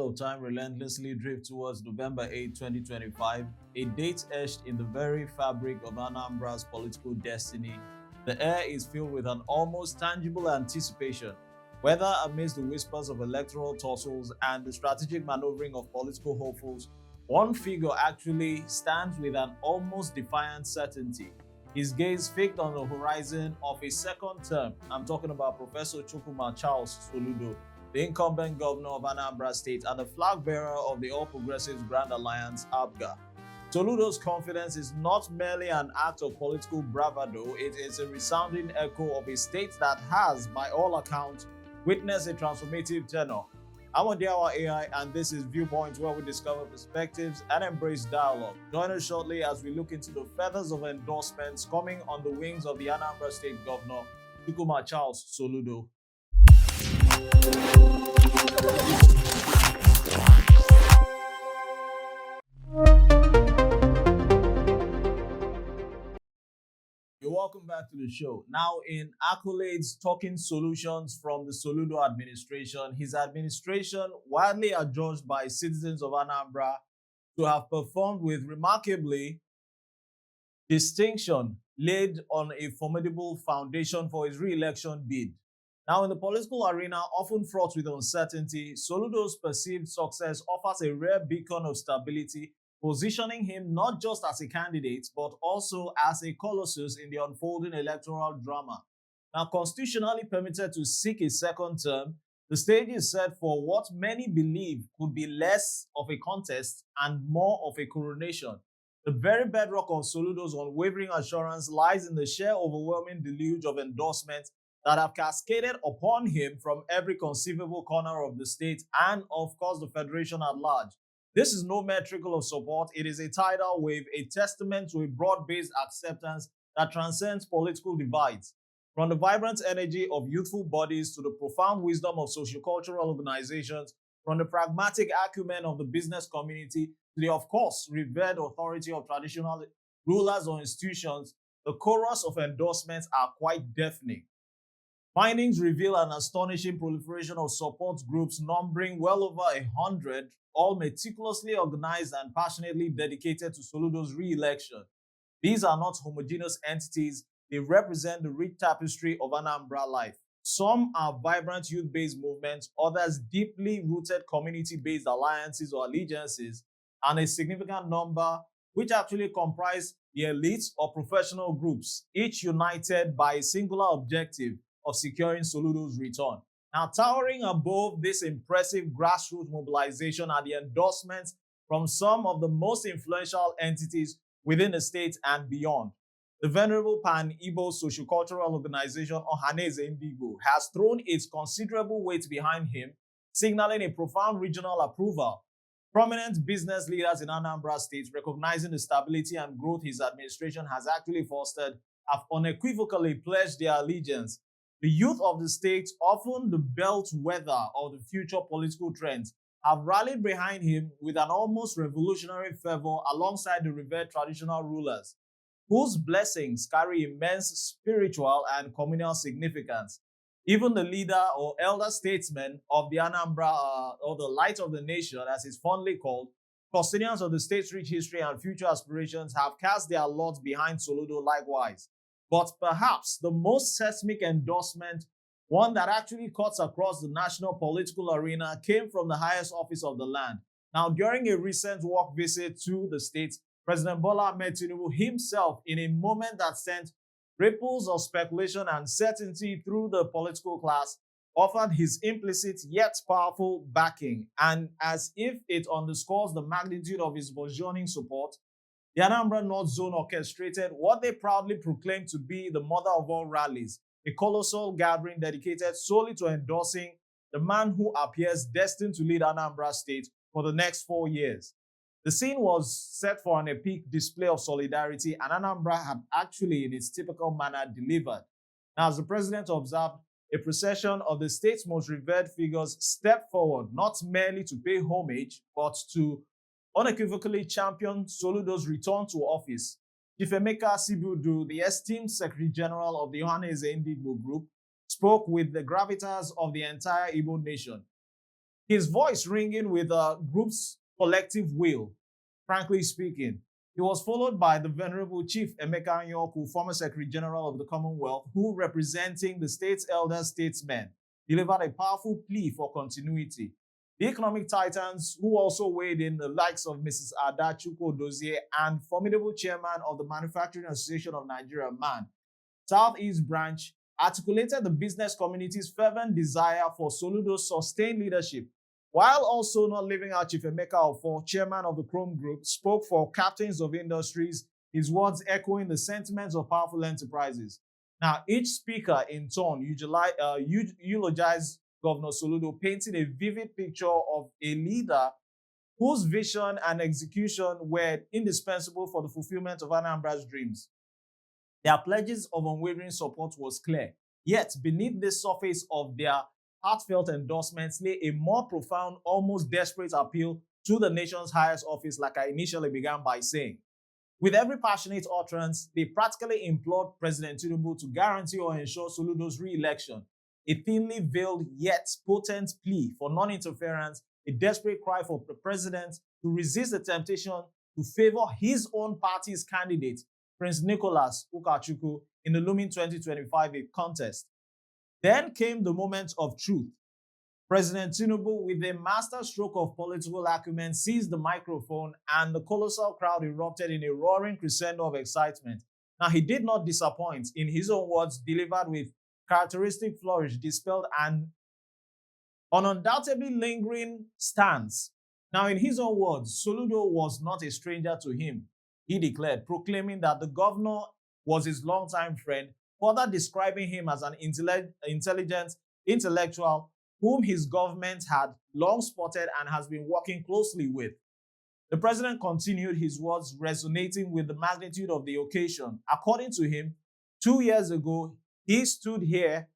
of time relentlessly drift towards November 8, 2025, a date etched in the very fabric of Anambra's political destiny. The air is filled with an almost tangible anticipation, whether amidst the whispers of electoral tussles and the strategic maneuvering of political hopefuls. One figure actually stands with an almost defiant certainty, his gaze fixed on the horizon of a second term. I'm talking about Professor Charles Soludo, the incumbent governor of Anambra State and the flag bearer of the All Progressives Grand Alliance, ABGA. Soludo's confidence is not merely an act of political bravado, it is a resounding echo of a state that has, by all accounts, witnessed a transformative tenure. I'm Odiawa AI, and this is Viewpoint, where we discover perspectives and embrace dialogue. Join us shortly as we look into the feathers of endorsements coming on the wings of the Anambra State Governor, Charles Soludo. You're welcome back to the show. Now, in accolades, talking solutions from the Soludo administration, his administration, widely adjudged by citizens of Anambra to have performed with remarkably distinction, laid on a formidable foundation for his re-election bid. Now, in the political arena, often fraught with uncertainty, Soludo's perceived success offers a rare beacon of stability, positioning him not just as a candidate, but also as a colossus in the unfolding electoral drama. Now, constitutionally permitted to seek a second term, the stage is set for what many believe could be less of a contest and more of a coronation. The very bedrock of Soludo's unwavering assurance lies in the sheer overwhelming deluge of endorsements that have cascaded upon him from every conceivable corner of the state and, of course, the Federation at large. This is no mere trickle of support, it is a tidal wave, a testament to a broad-based acceptance that transcends political divides. From the vibrant energy of youthful bodies to the profound wisdom of sociocultural organizations, from the pragmatic acumen of the business community to the, of course, revered authority of traditional rulers or institutions, the chorus of endorsements are quite deafening. Findings reveal an astonishing proliferation of support groups numbering well over 100, all meticulously organized and passionately dedicated to Soludo's re-election. These are not homogeneous entities, they represent the rich tapestry of Anambra life. Some are vibrant youth-based movements, others deeply rooted community-based alliances or allegiances, and a significant number which actually comprise the elites or professional groups, each united by a singular objective of securing Soludo's return. Now, towering above this impressive grassroots mobilization are the endorsements from some of the most influential entities within the state and beyond. The venerable Pan-Igbo sociocultural organization Ohaneze Indigo has thrown its considerable weight behind him, signaling a profound regional approval. Prominent business leaders in Anambra State, recognizing the stability and growth his administration has actually fostered, have unequivocally pledged their allegiance. The youth of the state, often the bellwether of the future political trends, have rallied behind him with an almost revolutionary fervor alongside the revered traditional rulers, whose blessings carry immense spiritual and communal significance. Even the leader or elder statesman of the Anambra, or the light of the nation, as it's fondly called, custodians of the state's rich history and future aspirations, have cast their lot behind Soludo likewise. But perhaps the most seismic endorsement, one that actually cuts across the national political arena, came from the highest office of the land. Now, during a recent work visit to the state, President Bola Ahmed Tinubu himself, in a moment that sent ripples of speculation and certainty through the political class, offered his implicit yet powerful backing. And as if it underscores the magnitude of his burgeoning support, the Anambra North Zone orchestrated what they proudly proclaimed to be the mother of all rallies, a colossal gathering dedicated solely to endorsing the man who appears destined to lead Anambra State for the next 4 years. The scene was set for an epic display of solidarity, and Anambra had actually, in its typical manner, delivered. Now, as the president observed, a procession of the state's most revered figures stepped forward, not merely to pay homage, but to unequivocally championed Soludo's return to office. Chief Emeka Sibudu, the esteemed Secretary General of the Ohaneze Indigo Group, spoke with the gravitas of the entire Igbo nation. his voice ringing with a group's collective will, frankly speaking. He was followed by the Venerable Chief Emeka Nyoku, former Secretary General of the Commonwealth, who, representing the state's elder statesmen, delivered a powerful plea for continuity. The economic titans, who also weighed in, the likes of Mrs. Ada Chukwu Dozie and formidable chairman of the Manufacturing Association of Nigeria, MAN, Southeast Branch, articulated the business community's fervent desire for Soludo's sustained leadership, while also not leaving out Chief Emeka Offor, chairman of the Chrome Group, spoke for captains of industries, his words echoing the sentiments of powerful enterprises. Now, each speaker in turn eulogized Governor Soludo, painting a vivid picture of a leader whose vision and execution were indispensable for the fulfillment of Anambra's dreams. Their pledges of unwavering support was clear, yet beneath the surface of their heartfelt endorsements lay a more profound, almost desperate appeal to the nation's highest office, like I initially began by saying. With every passionate utterance, they practically implored President Tinubu to guarantee or ensure Soludo's re-election, a thinly veiled yet potent plea for non-interference, a desperate cry for the president to resist the temptation to favor his own party's candidate, Prince Nicholas Ukachukwu, in the looming 2025 contest. Then came the moment of truth. President Tinubu, with a masterstroke of political acumen, seized the microphone and the colossal crowd erupted in a roaring crescendo of excitement. Now, he did not disappoint. In his own words, delivered with characteristic flourish, dispelled an undoubtedly lingering stance. Now, in his own words, Soludo was not a stranger to him, he declared, proclaiming that the governor was his longtime friend, further describing him as an intelligent intellectual whom his government had long spotted and has been working closely with. The president continued, his words resonating with the magnitude of the occasion. According to him, 2 years ago, he stood here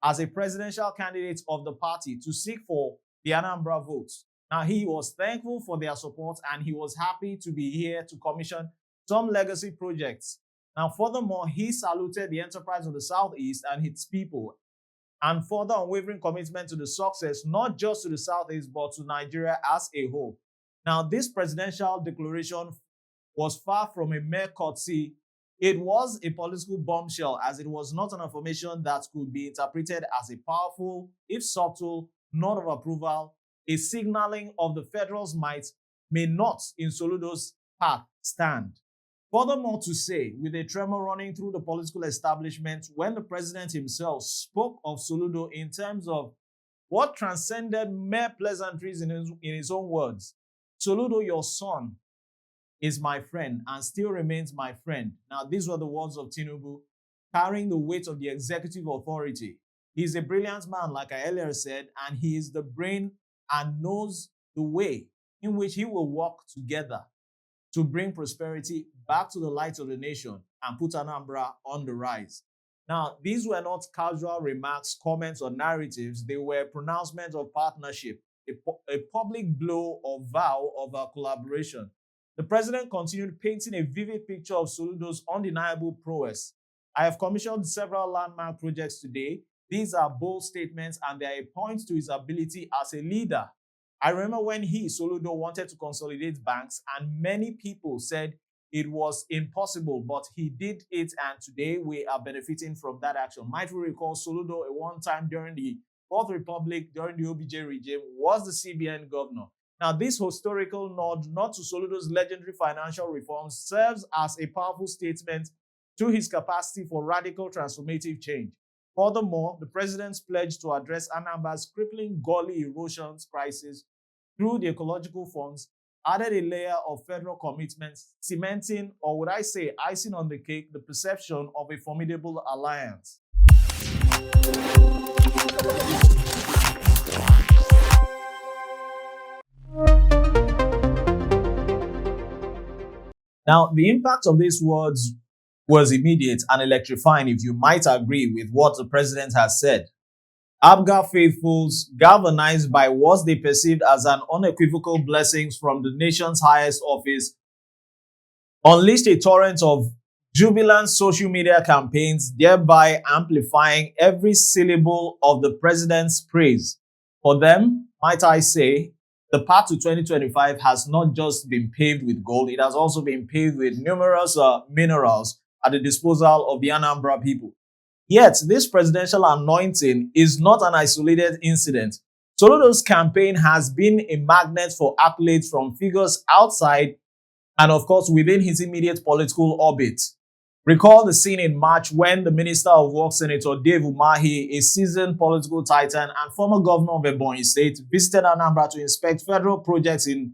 as a presidential candidate of the party to seek for the Anambra votes. Now, he was thankful for their support and he was happy to be here to commission some legacy projects. Now, furthermore, he saluted the enterprise of the Southeast and its people, and further unwavering commitment to the success, not just to the Southeast, but to Nigeria as a whole. Now, this presidential declaration was far from a mere courtesy. It was a political bombshell, as it was not an affirmation that could be interpreted as a powerful, if subtle, nod of approval, a signaling of the federal's might may not, in Soludo's path, stand. Furthermore, to say, with a tremor running through the political establishment, when the president himself spoke of Soludo in terms of what transcended mere pleasantries in his own words, Soludo, your son, is my friend and still remains my friend. Now, these were the words of Tinubu, carrying the weight of the executive authority. He is a brilliant man, like I earlier said, and he is the brain and knows the way in which he will work together to bring prosperity back to the light of the nation and put Anambra on the rise. Now, these were not casual remarks, comments, or narratives. They were pronouncements of partnership, a public blow or vow of our collaboration. The president continued painting a vivid picture of Soludo's undeniable prowess. I have commissioned several landmark projects today. These are bold statements and they are a point to his ability as a leader. I remember when Soludo, wanted to consolidate banks and many people said it was impossible, but he did it and today we are benefiting from that action. Might we recall Soludo at one time during the Fourth Republic, during the OBJ regime, was the CBN governor. Now, this historical nod, not to Soludo's legendary financial reforms, serves as a powerful statement to his capacity for radical transformative change. Furthermore, the president's pledge to address Anambra's crippling gully erosions crisis through the ecological funds added a layer of federal commitments, cementing, or would I say icing on the cake, the perception of a formidable alliance. Now, the impact of these words was immediate and electrifying, if you might agree with what the president has said. ABGA faithfuls, galvanized by what they perceived as an unequivocal blessings from the nation's highest office, unleashed a torrent of jubilant social media campaigns, thereby amplifying every syllable of the president's praise. For them, might I say, the path to 2025 has not just been paved with gold, it has also been paved with numerous minerals at the disposal of the Anambra people. Yet, this presidential anointing is not an isolated incident. Soludo's campaign has been a magnet for accolades from figures outside and, of course, within his immediate political orbit. Recall the scene in March when the Minister of Work, Senator Dave Umahi, a seasoned political titan and former governor of Ebonyi State, visited Anambra to inspect federal projects in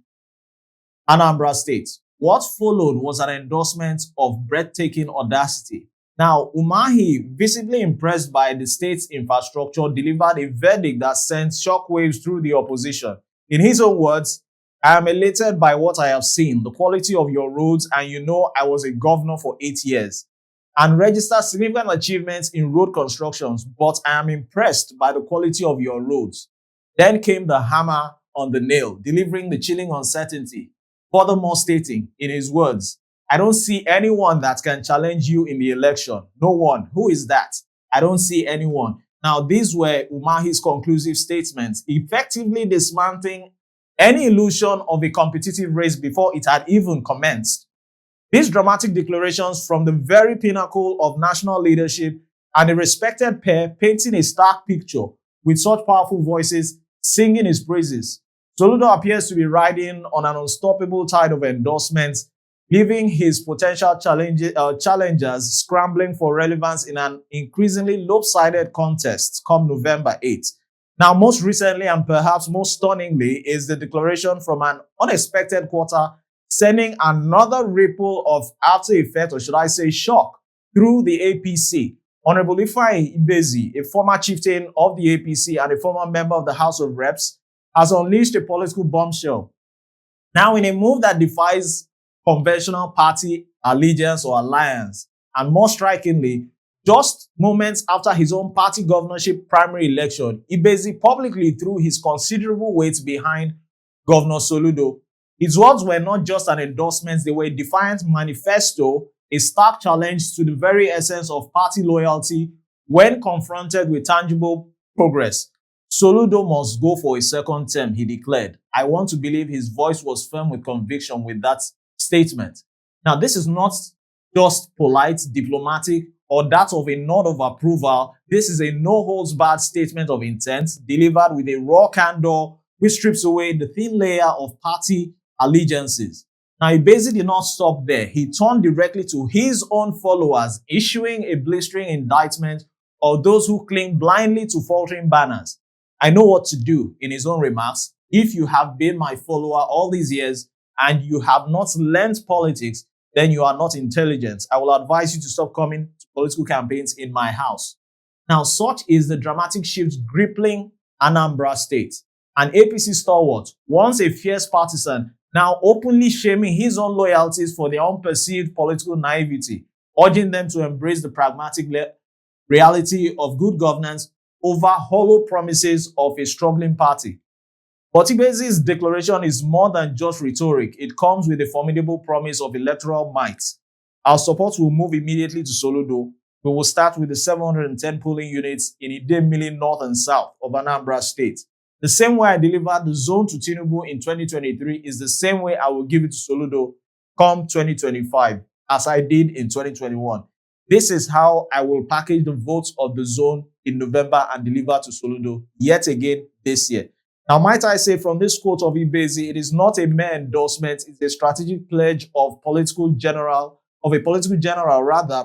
Anambra State. What followed was an endorsement of breathtaking audacity. Now, Umahi, visibly impressed by the state's infrastructure, delivered a verdict that sent shockwaves through the opposition. In his own words, "I am elated by what I have seen, the quality of your roads, and you know I was a governor for 8 years and registered significant achievements in road constructions, but I am impressed by the quality of your roads." Then came the hammer on the nail, delivering the chilling uncertainty, furthermore stating, in his words, "I don't see anyone that can challenge you in the election. No one. Who is that? I don't see anyone." Now, these were Umahi's conclusive statements, effectively dismantling any illusion of a competitive race before it had even commenced. These dramatic declarations from the very pinnacle of national leadership and a respected pair painting a stark picture with such powerful voices singing his praises. Soludo appears to be riding on an unstoppable tide of endorsements, leaving his potential challengers scrambling for relevance in an increasingly lopsided contest come November 8th. Now, most recently and perhaps most stunningly is the declaration from an unexpected quarter, sending another ripple of after effect, or should I say shock, through the APC. Honorable Ifeanyi Ibezi, a former chieftain of the APC and a former member of the House of Reps, has unleashed a political bombshell. Now, in a move that defies conventional party allegiance or alliance, and more strikingly, just moments after his own party governorship primary election, Ibezi publicly threw his considerable weight behind Governor Soludo. His words were not just an endorsement, they were a defiant manifesto, a stark challenge to the very essence of party loyalty when confronted with tangible progress. Soludo must go for a second term, he declared. I want to believe his voice was firm with conviction with that statement. Now, this is not just polite, diplomatic, or that of a nod of approval. This is a no-holds-barred statement of intent delivered with a raw candor which strips away the thin layer of party allegiances. Now, he basically did not stop there. He turned directly to his own followers, issuing a blistering indictment of those who cling blindly to faltering banners. I know what to do, in his own remarks. If you have been my follower all these years and you have not learned politics, then you are not intelligent. I will advise you to stop coming to political campaigns in my house. Now, such is the dramatic shift gripping Anambra State. An APC stalwart, once a fierce partisan, now openly shaming his own loyalties for their unperceived political naivety, urging them to embrace the pragmatic reality of good governance over hollow promises of a struggling party. But Ibezi's declaration is more than just rhetoric. It comes with a formidable promise of electoral might. Our support will move immediately to Soludo. We will start with the 710 polling units in Idemili North and South of Anambra State. The same way I delivered the zone to Tinubu in 2023 is the same way I will give it to Soludo come 2025, as I did in 2021. This is how I will package the votes of the zone in November and deliver to Soludo yet again this year. Now, might I say from this quote of Ibezi, it is not a mere endorsement, it's a strategic pledge of a political general,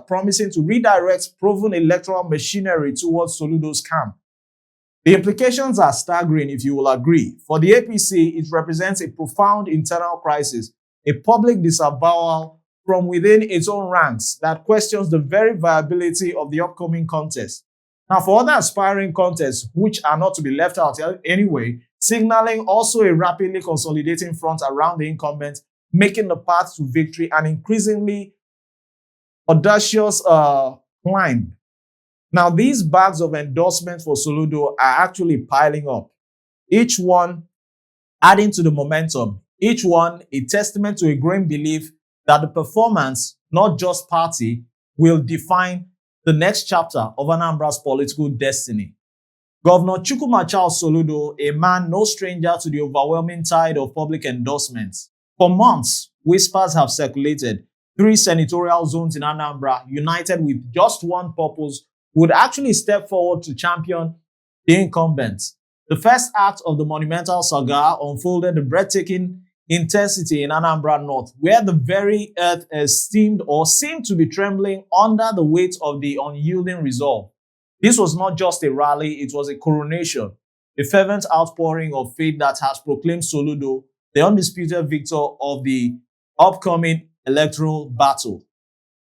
promising to redirect proven electoral machinery towards Soludo's camp. The implications are staggering, if you will agree. For the APC, it represents a profound internal crisis, a public disavowal from within its own ranks that questions the very viability of the upcoming contest. Now, for other aspiring contests, which are not to be left out anyway, signaling also a rapidly consolidating front around the incumbent, making the path to victory an increasingly audacious climb. Now, these bags of endorsements for Soludo are actually piling up, each one adding to the momentum, each one a testament to a growing belief that the performance, not just party, will define the next chapter of Anambra's political destiny. Governor Charles Soludo, a man no stranger to the overwhelming tide of public endorsements. For months, whispers have circulated. 3 senatorial zones in Anambra, united with just one purpose, would actually step forward to champion the incumbents. The first act of the monumental saga unfolded the breathtaking intensity in Anambra North, where the very earth esteemed or seemed to be trembling under the weight of the unyielding resolve. This was not just a rally, it was a coronation, a fervent outpouring of faith that has proclaimed Soludo the undisputed victor of the upcoming electoral battle.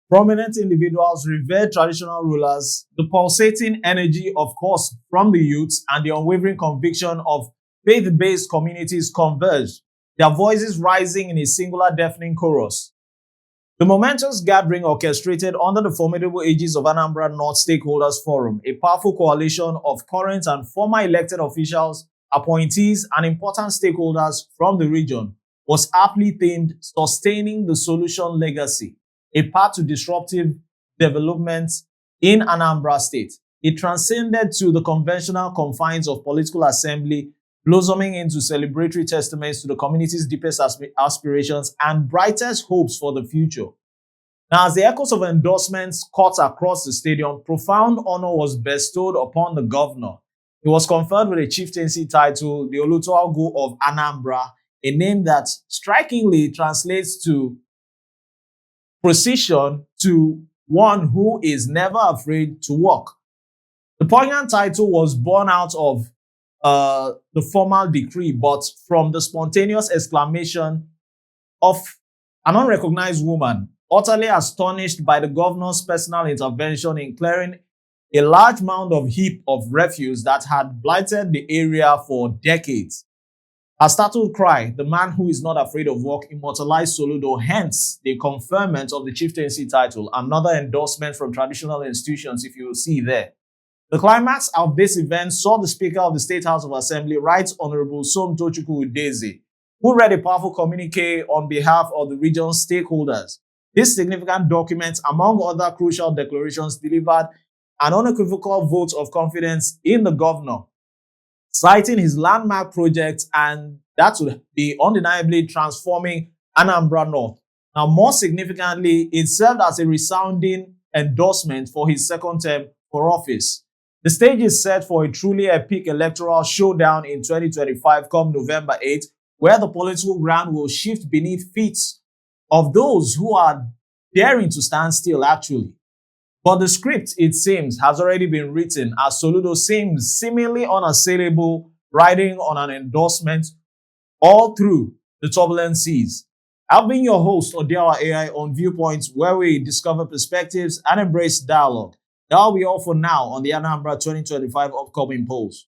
Prominent individuals, revered traditional rulers, the pulsating energy, of course, from the youths, and the unwavering conviction of faith-based communities converged, their voices rising in a singular deafening chorus. The momentous gathering orchestrated under the formidable aegis of Anambra North Stakeholders Forum, a powerful coalition of current and former elected officials, appointees, and important stakeholders from the region, was aptly themed Sustaining the Solution Legacy, a path to disruptive development in Anambra State. It transcended to the conventional confines of political assembly, blossoming into celebratory testaments to the community's deepest aspirations and brightest hopes for the future. Now, as the echoes of endorsements cut across the stadium, profound honor was bestowed upon the governor. He was conferred with a chieftaincy title, the Olutoagu of Anambra, a name that strikingly translates to precision, to one who is never afraid to walk. The poignant title was born out of the formal decree, but from the spontaneous exclamation of an unrecognized woman, utterly astonished by the governor's personal intervention in clearing a large mound of heap of refuse that had blighted the area for decades. A startled cry, the man who is not afraid of work, immortalized Soludo, hence the conferment of the chieftaincy title, another endorsement from traditional institutions, if you will see there. The climax of this event saw the Speaker of the State House of Assembly, Right Honorable Somtochukwu Udeze, who read a powerful communique on behalf of the region's stakeholders. This significant document, among other crucial declarations, delivered an unequivocal vote of confidence in the governor, citing his landmark projects, and that would be undeniably transforming Anambra North. Now, more significantly, it served as a resounding endorsement for his second term for office. The stage is set for a truly epic electoral showdown in 2025 come November 8, where the political ground will shift beneath feet of those who are daring to stand still, actually. But the script, it seems, has already been written, as Soludo seems seemingly unassailable, riding on an endorsement all through the turbulent seas. I've been your host, Odiawa AI, on Viewpoint, where we discover perspectives and embrace dialogue. That'll be all for now on the Anambra 2025 upcoming polls.